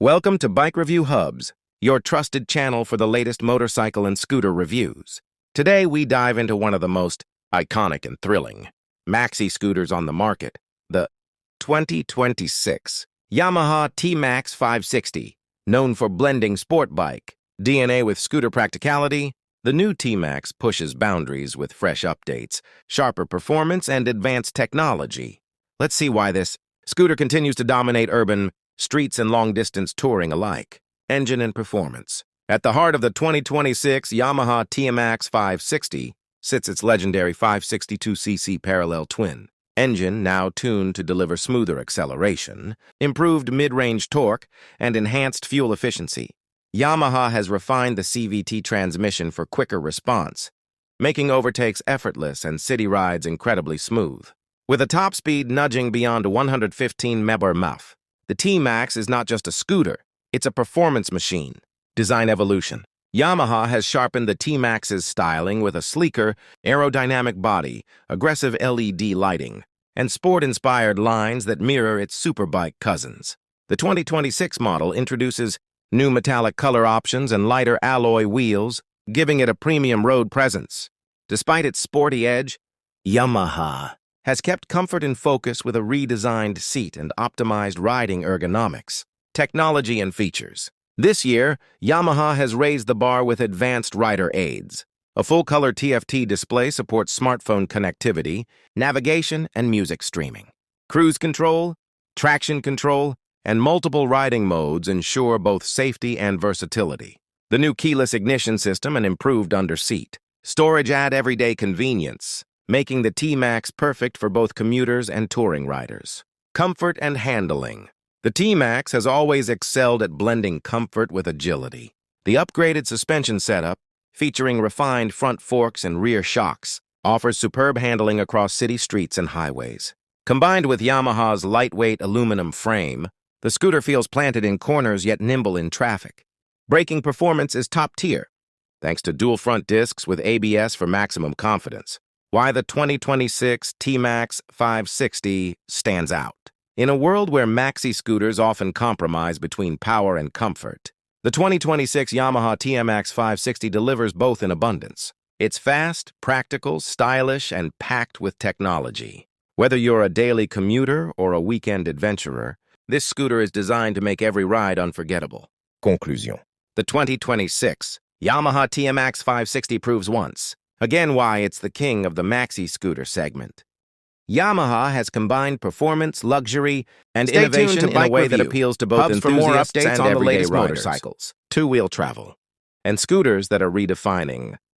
Welcome to Bike Review Hubs, your trusted channel for the latest motorcycle and scooter reviews. Today, we dive into one of the most iconic and thrilling maxi-scooters on the market, the 2026 Yamaha TMAX 560. Known for blending sport bike DNA with scooter practicality, the new TMAX pushes boundaries with fresh updates, sharper performance, and advanced technology. Let's see why this scooter continues to dominate urban streets and long-distance touring alike. Engine and performance. At the heart of the 2026 Yamaha TMAX 560 sits its legendary 562cc parallel twin engine, now tuned to deliver smoother acceleration, improved mid-range torque, and enhanced fuel efficiency. Yamaha has refined the CVT transmission for quicker response, making overtakes effortless and city rides incredibly smooth. With a top speed nudging beyond 115 mph, the TMAX is not just a scooter, it's a performance machine. Design evolution. Yamaha has sharpened the TMAX's styling with a sleeker, aerodynamic body, aggressive LED lighting, and sport-inspired lines that mirror its superbike cousins. The 2026 model introduces new metallic color options and lighter alloy wheels, giving it a premium road presence. Despite its sporty edge, Yamaha has kept comfort in focus with a redesigned seat and optimized riding ergonomics. Technology and features. This year, Yamaha has raised the bar with advanced rider aids. A full-color TFT display supports smartphone connectivity, navigation, and music streaming. Cruise control, traction control, and multiple riding modes ensure both safety and versatility. The new keyless ignition system and improved under-seat storage add everyday convenience, making the TMAX perfect for both commuters and touring riders. Comfort and handling. The TMAX has always excelled at blending comfort with agility. The upgraded suspension setup, featuring refined front forks and rear shocks, offers superb handling across city streets and highways. Combined with Yamaha's lightweight aluminum frame, the scooter feels planted in corners yet nimble in traffic. Braking performance is top tier, thanks to dual front discs with ABS for maximum confidence. Why the 2026 TMAX 560 stands out. In a world where maxi-scooters often compromise between power and comfort, the 2026 Yamaha TMAX 560 delivers both in abundance. It's fast, practical, stylish, and packed with technology. Whether you're a daily commuter or a weekend adventurer, this scooter is designed to make every ride unforgettable. Conclusion. The 2026 Yamaha TMAX 560 proves once again why it's the king of the maxi-scooter segment. Yamaha has combined performance, luxury, and innovation in a way that appeals to both enthusiasts and everyday riders. Motorcycles, two-wheel travel, and scooters that are redefining